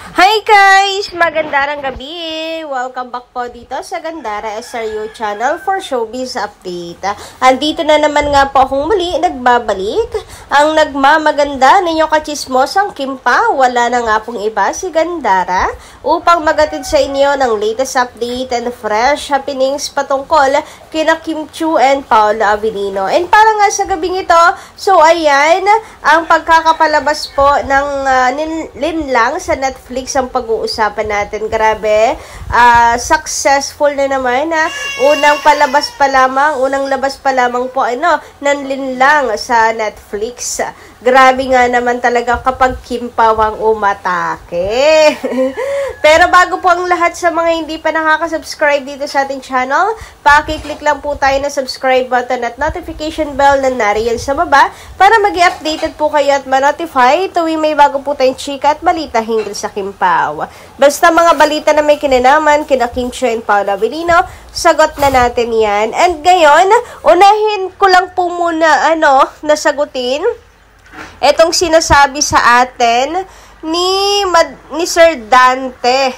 Hi guys! Magandang gabi! Welcome back po dito sa Gandara SRU channel for showbiz update. Andito na naman nga po akong muli nagbabalik. Ang nagmamaganda ninyong kachismosang Kimpa, wala na nga pong iba si Gandara upang magatid sa inyo ng latest update and fresh happenings patungkol kina Kim Chiu and Paolo Avellino. And para nga sa gabing ito, so ayan, ang pagkakapalabas po ng linlang sa Netflix ang pag-uusapan natin. Grabe, successful na naman na unang labas pa lamang po ng linlang sa Netflix. Grabe nga naman talaga kapag Kim Pao ang umatake. Pero bago po ang lahat, sa mga hindi pa nakaka-subscribe dito sa ating channel, paki-click lang po tayo na subscribe button at notification bell na nariyan sa baba para mag-i-updated po kayo at ma-notify tuwing may bago po tayong chika at balita hinggil sa Kim Pao. Basta mga balita na may kinalaman kina Kim Chiu and Paolo Avellino, sagot na natin yan. And ngayon, unahin ko lang po muna nasagutin etong sinasabi sa atin ni Sir Dante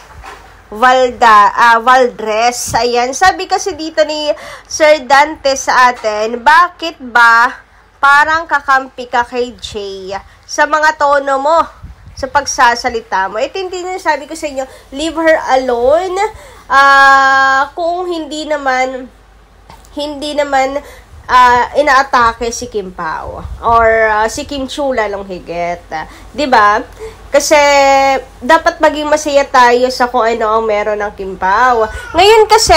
Valdres. Ayan, sabi kasi dito ni Sir Dante sa atin, bakit ba parang kakampi ka kay Jay sa mga tono mo, sa pagsasalita mo? Ito yung sabi ko sa inyo, leave her alone. Kung hindi naman inaatake si Kim Pao or si Kim Chiu lalong higit. 'Di ba? Kasi dapat maging masaya tayo sa kung ano ang meron ng Kim Pao. Ngayon kasi,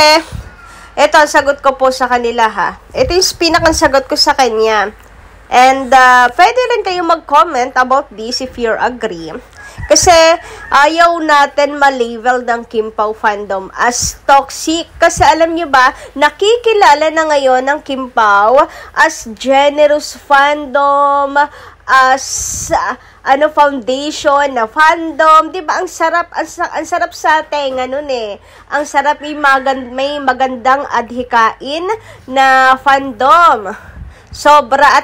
ito ang sagot ko po sa kanila ha. Ito yung pinakang sagot ko sa kanya. And pwede rin kayo mag-comment about this if you agree. Kasi ayaw natin ma-label ng Kim Pao fandom as toxic. Kasi alam nyo ba, nakikilala na ngayon ng Kim Pao as generous fandom, as foundation na fandom, 'di ba? Ang sarap sa tenga nun eh. Ang sarap, may magandang adhikain na fandom. Sobra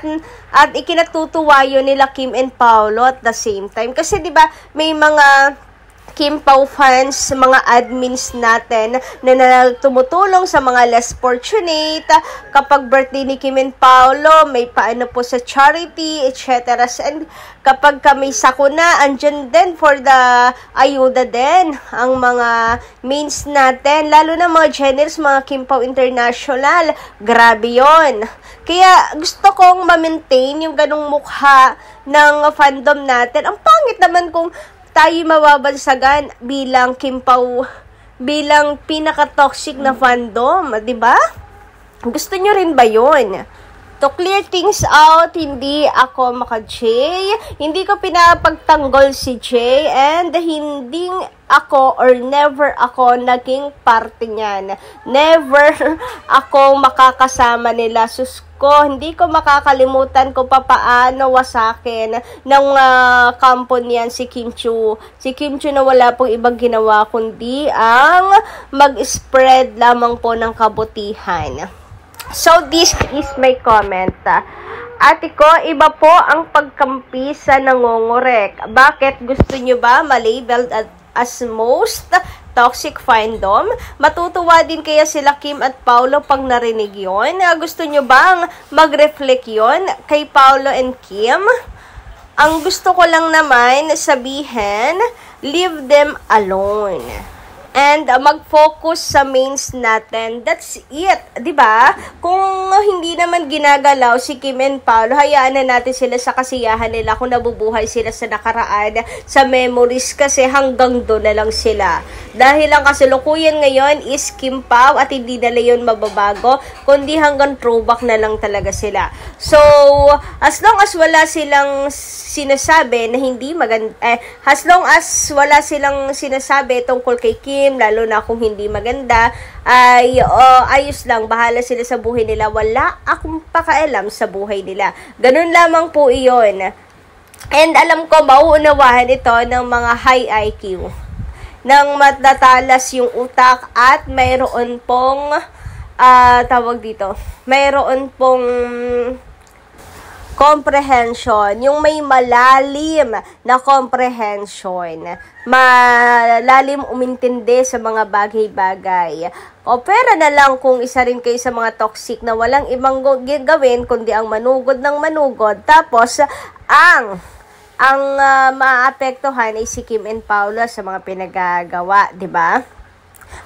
at ikinatutuwa yun nila Kim and Paolo at the same time. Kasi 'di ba, may mga Kim Pao fans, mga admins natin na tumutulong sa mga less fortunate. Kapag birthday ni Kim and Paolo, may paano po sa charity, etc. And kapag kami sakuna, andyan din for the ayuda din ang mga mains natin. Lalo na mga generous, mga Kim Pao International. Grabe yon. Kaya gusto kong ma-maintain yung ganung mukha ng fandom natin. Ang pangit naman kung tayo mababansagan bilang Kim Pao, bilang pinaka-toxic na fandom, 'di ba? Gusto nyo rin ba 'yon? To clear things out, hindi ako maka-Jay, hindi ko pinapagtanggol si Jay, and hindi ako or never ako naging parte niyan. Never ako makakasama nila. Sus ko, hindi ko makakalimutan kung papaano wasakin ng kampo niyan si Kim Chiu. Si Kim Chiu na wala pong ibang ginawa kundi ang mag-spread lamang po ng kabutihan. So, this is my comment. Ate ko, iba po ang pagkampi sa nangongorek. Bakit gusto nyo ba malabeled as most toxic fandom? Matutuwa din kaya sila Kim at Paolo pag narinig yon? Gusto nyo bang mag-reflect yon kay Paolo and Kim? Ang gusto ko lang naman sabihin, leave them alone. And mag-focus sa mains natin. That's it. 'Di ba? Kung hindi naman ginagalaw si Kim and Paolo, hayaan na natin sila sa kasiyahan nila kung nabubuhay sila sa nakaraan, sa memories, kasi hanggang doon na lang sila. Dahil ang kasalukuyan ngayon is Kim Pao at hindi na yun mababago, kundi hanggang throwback na lang talaga sila. So, as long as wala silang sinasabi na hindi maganda, as long as wala silang sinasabi tungkol kay Kim, lalo na kung hindi maganda, ay ayos lang, bahala sila sa buhay nila, wala akong pakialam sa buhay nila. Ganun lamang po iyon. And alam ko, mauunawahan ito ng mga high IQ, nang matatalas yung utak at mayroon pong mayroon pong comprehension, yung may malalim na comprehension, malalim umintindi sa mga bagay-bagay. O pera na lang kung isa rin kayo sa mga toxic na walang ibang gawin kundi ang manugod ng manugod. Tapos, ang maapektuhan ay si Kim and Paolo sa mga pinagagawa, di ba?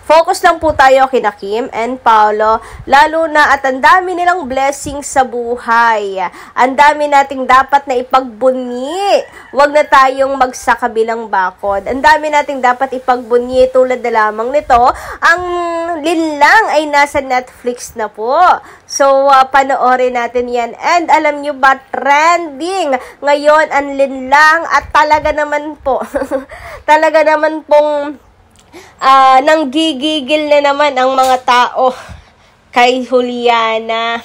Focus lang po tayo kina Kim and Paolo, lalo na at ang dami nilang blessings sa buhay. Ang dami nating dapat na ipagbunyi. Huwag na tayong magsakabilang bakod. Ang dami nating dapat ipagbunyi tulad na lamang nito. Ang Linlang ay nasa Netflix na po. So, panoorin natin yan. And alam nyo ba, trending ngayon ang Linlang at talaga naman po, talaga naman pong nanggigigil na naman ang mga tao kay Juliana.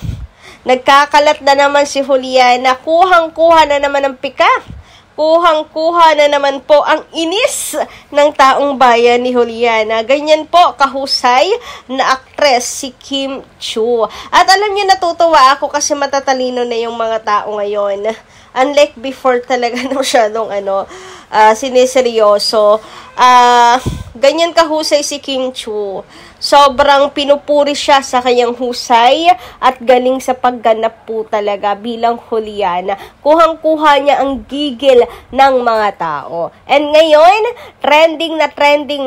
Nagkakalat na naman si Juliana. Kuhang-kuha na naman ang pika. Kuhang-kuha na naman po ang inis ng taong bayan ni Juliana. Ganyan po kahusay na aktres si Kim Chiu. At alam niyo, natutuwa ako kasi matatalino na yung mga tao ngayon. Unlike before talaga na masyadong siniseryoso. Ganyan kahusay si Kim Chiu. Sobrang pinupuri siya sa kanyang husay at galing sa pagganap po talaga bilang Juliana. Kuhang-kuha niya ang gigil ng mga tao. And ngayon, trending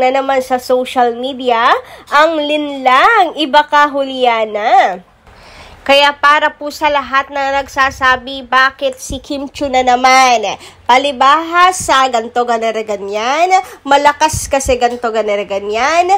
na naman sa social media ang Linlang. Iba ka, Juliana. Kaya para po sa lahat na nagsasabi, bakit si Kim Chiu na naman? Palibahas sa ganto ganyan, malakas kasi ganto ganyan.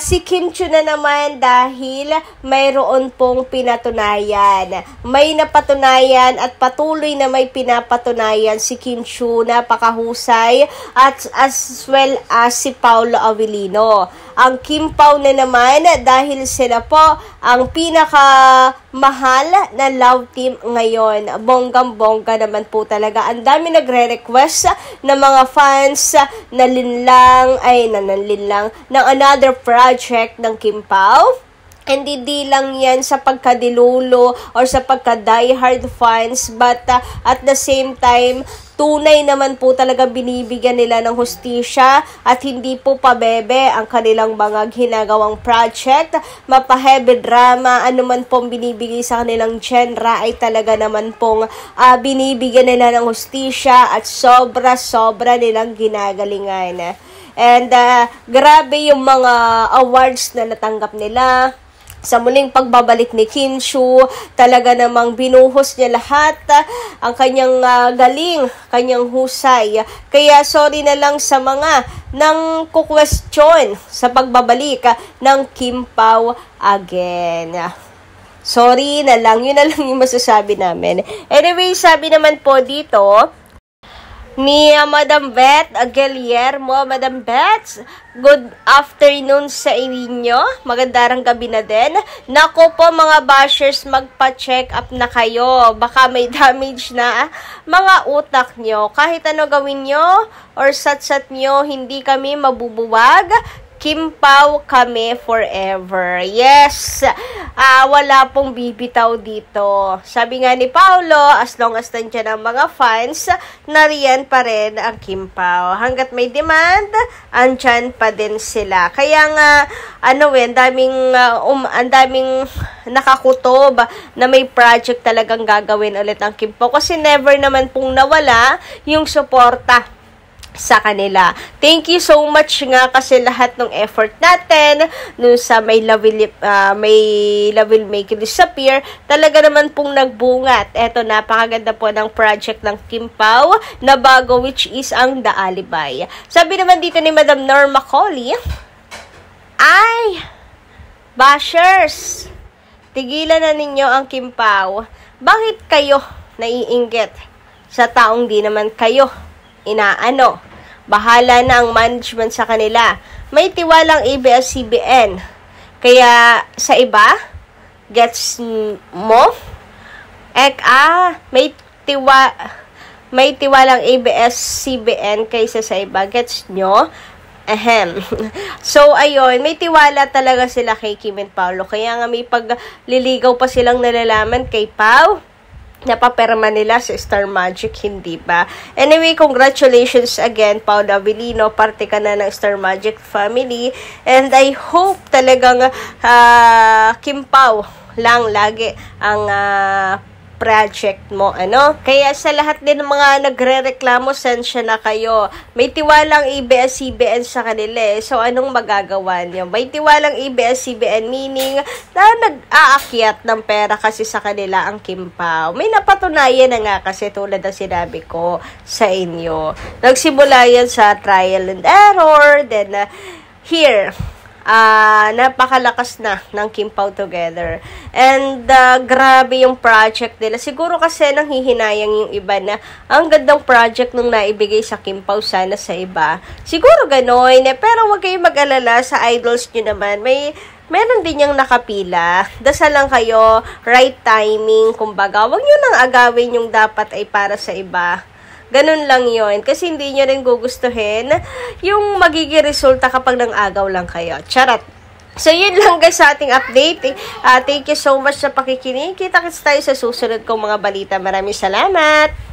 Si Kim Chiu na naman dahil mayroon pong pinatunayan. May napatunayan at patuloy na may pinapatunayan si Kim Chiu, napakahusay, at as well as si Paolo Avellino. Ang Kim Pao na naman dahil sila po ang pinakamahal na love team ngayon. Bonggang-bongga naman po talaga. Ang dami nagre-request ng mga fans na Linlang ng another project ng Kim Pao. Hindi lang yan sa pagkadilulo or sa pagka-diehard fans, but at the same time, tunay naman po talaga binibigyan nila ng hustisya at hindi po pabebe ang kanilang mga ginagawang project. Mapa-heavy drama, anuman pong binibigay sa kanilang genre ay talaga naman pong binibigyan nila ng hustisya at sobra-sobra nilang ginagalingan. And grabe yung mga awards na natanggap nila. Sa muling pagbabalik ni Kim Chiu, talaga namang binuhos niya lahat ang kanyang galing, kanyang husay. Kaya sorry na lang sa mga nang kukwestiyon sa pagbabalik ng Kim Pao again. Sorry na lang, yun na lang yung masasabi namin. Anyway, sabi naman po dito ni Madam Beth Guillermo. Madam Beth, good afternoon sa inyo. Magandang gabi na din. Naku po mga bashers, magpa-check up na kayo. Baka may damage na mga utak nyo. Kahit ano gawin nyo or sat-sat nyo, hindi kami mabubuwag. Kim Pao kami forever. Yes, wala pong bibitaw dito. Sabi nga ni Paolo, as long as nandiyan ang mga fans, nariyan pa rin ang Kim Pao. Hanggat may demand, andyan pa din sila. Kaya nga, ang daming nakakutob na may project talagang gagawin ulit ang Kim Pao. Kasi never naman pong nawala yung suporta sa kanila. Thank you so much nga kasi lahat ng effort natin no sa may love will make it disappear, talaga naman pong nagbunga. At eto, napakaganda po ng project ng Kim Pao na bago, which is ang The Alibay. Sabi naman dito ni Madam Norma Collie, ay, bashers, tigilan na ninyo ang Kim Pao. Bakit kayo naiinggit sa taong di naman kayo inaano? Bahala na ang management sa kanila. May tiwalang ABS-CBN. Kaya sa iba, gets mo? May tiwalang ABS-CBN kaysa sa iba. Gets nyo? So, ayun, may tiwala talaga sila kay Kim and Paolo. Kaya nga may pagliligaw pa silang nalalaman kay Pao. napaperma nila sa Star Magic, hindi ba? Anyway, congratulations again, Paolo Avellino. Parte ka na ng Star Magic family. And I hope talagang Kim Pao lang lagi ang project mo, ano? Kaya sa lahat din ng mga nagre-reklamo, sensya na kayo. May tiwalang ABS-CBN sa kanila eh. So, anong magagawa niyo? May tiwalang ABS-CBN meaning na nag-aakyat ng pera kasi sa kanila ang Kim Pao. May napatunayan na nga kasi tulad ng sinabi ko sa inyo. Nagsimula yan sa trial and error, then here, napakalakas na ng Kim Pao together. And grabe yung project nila. Siguro kasi nanghihinayang yung iba na ang gandang project nung naibigay sa Kim Pao sana sa iba. Siguro gano'n. Pero wag kayong mag-alala sa idols nyo naman. Meron din yung nakapila. Dasal lang kayo, right timing, kumbaga. Wag nyo nang agawin yung dapat ay para sa iba. Ganun lang yon kasi hindi nyo rin gugustuhin yung magiging resulta kapag nang-agaw lang kayo. Charot! So, yun lang guys sa ating update. Thank you so much sa pakikinig. Kita-kits tayo sa susunod kong mga balita. Maraming salamat!